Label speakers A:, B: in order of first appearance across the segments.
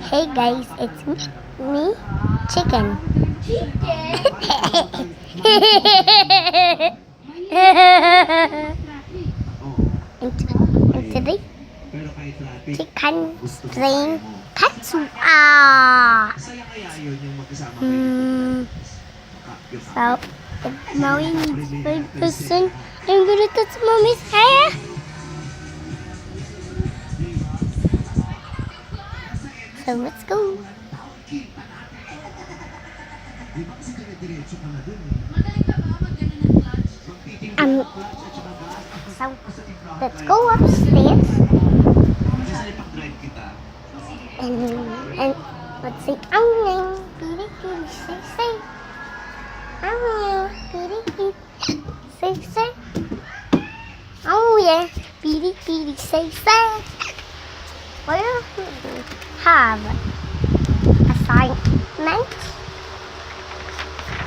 A: Hey guys, it's me, Chicken. and today, Chicken is playing Katsu. So, if Mommy needs 5%, I'm gonna touch Mommy's hair. So let's go. Um, so let's go upstairs and let's say piri piri say piri piri say oh yeah piri piri say. What do you have? Assignment?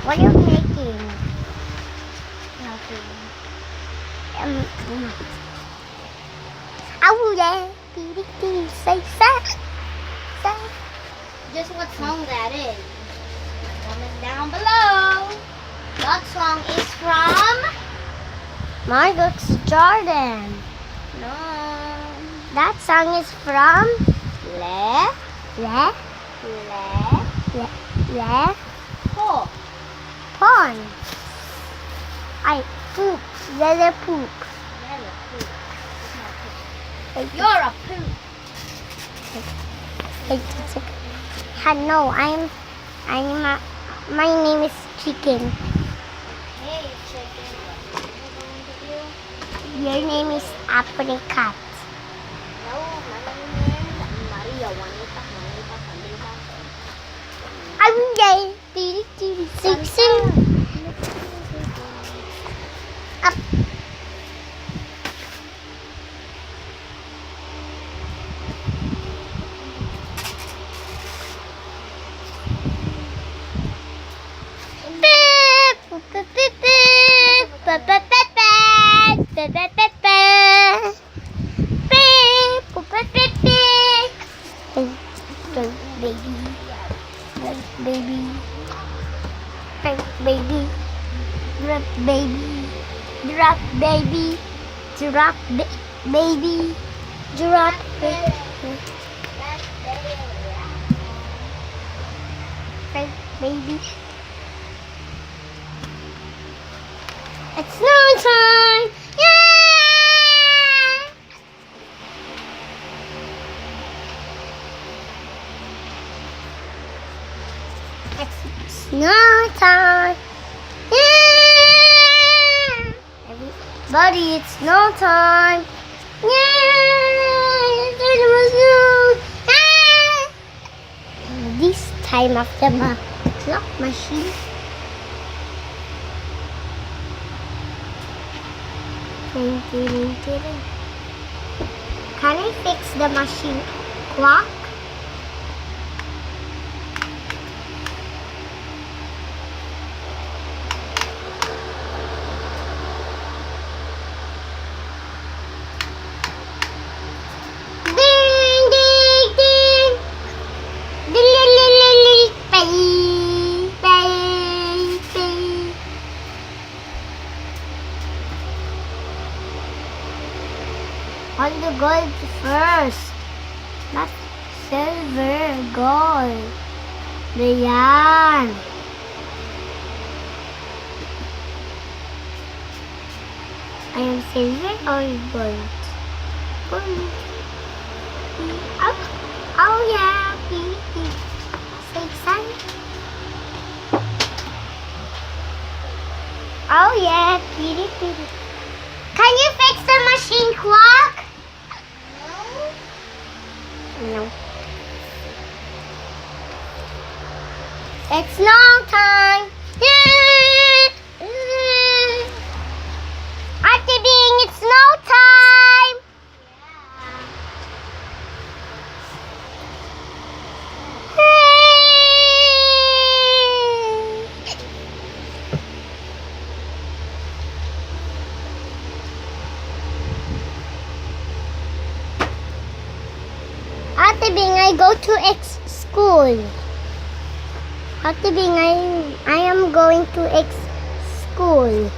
A: What are you making? Nothing. Oh yeah, piri piri say.
B: Guess what song that is? Comment down below. That song is from
A: Margaret's Jordan.
B: No.
A: That song is from
B: Le Po.
A: Porn. I poop. Yellow poop.
B: You're a poop.
A: No, my name is Chicken.
B: Hey, chicken. What am I going to do?
A: Your name is Apricot.
B: No, my name is Maria Juanita.
A: I'm gay. 16. Up. Drop baby. It's no time. Yeah! It's no time. Yeah! Everybody, it's no time. Yeah! This time after my clock machine. Can I fix the machine clock? Ding ding ding. On the gold first, not silver, gold. Ayan. I am silver or gold? Gold. Oh yeah, pili. Say. Oh yeah, pili. Can you fix the machine clock? No. It's no time. Ate Bing, it's no time. Ate Bing, I go to X school. Ate Bing, I am going to X school.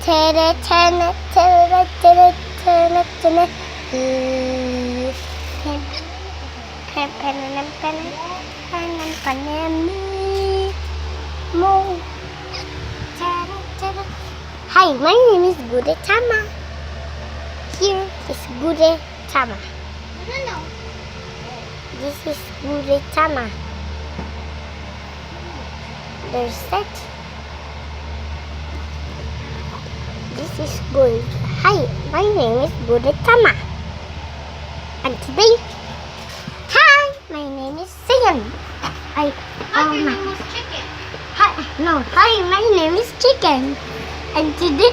A: Tere, tere, tere, tere, tere, tere. Hi, my name is Gudetama. Here is Gudetama.
B: No.
A: This is Gudetama. There's that. This is good. Hi, my name is Gudetama. And today, hi, my name is Sian.
B: I thought your name was chicken.
A: Hi, my name is Chicken. And today,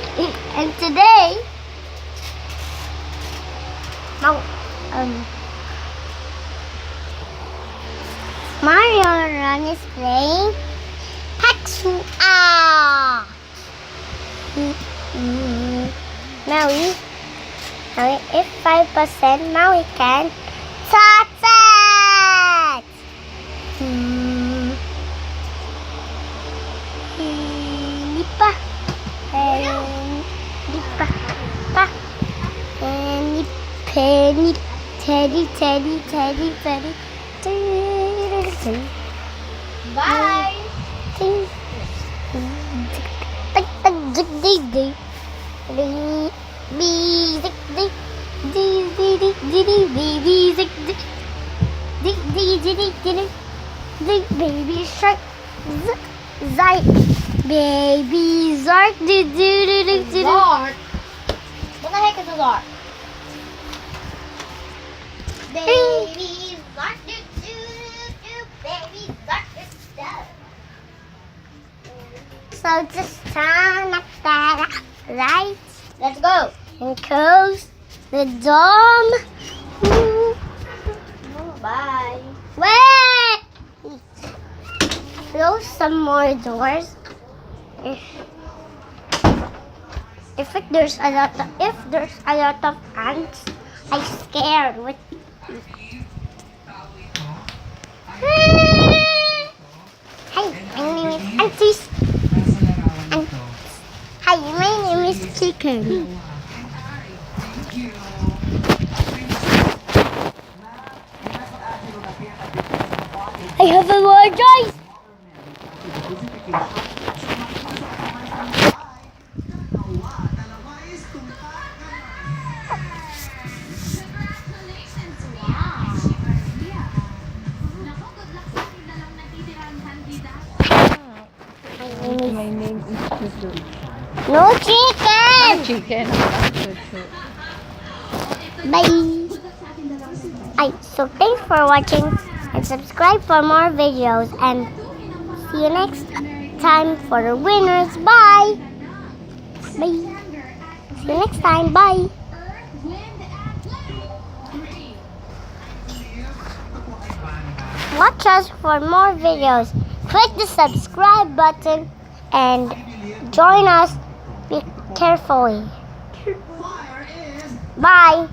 A: Mario Run is playing Paxua. Maui, if 5%, Maui can touch it. Lipa, lipa, pa, penny, teddy, teddy, teddy, teddy, teddy.
B: Bye.
A: Baby shark, baby zark,
B: Zark. What the heck is a Zark? Baby Zark, baby Zark,
A: So just turn up that light
B: Let's go.
A: and close the dome.
B: Bye.
A: Wait! Close some more doors. If there's a lot of ants, I'm scared. Hi, my name is Auntie. Hi, my name is Chicken. I have a more choice.
C: My name is Chuchu.
A: No chicken.
C: Chicken. Chuchu.
A: Bye. So thanks for watching and subscribe for more videos and see you next time for the winners. Bye. Bye. See you next time. Bye. Watch us for more videos. Click the subscribe button and join us carefully. Bye.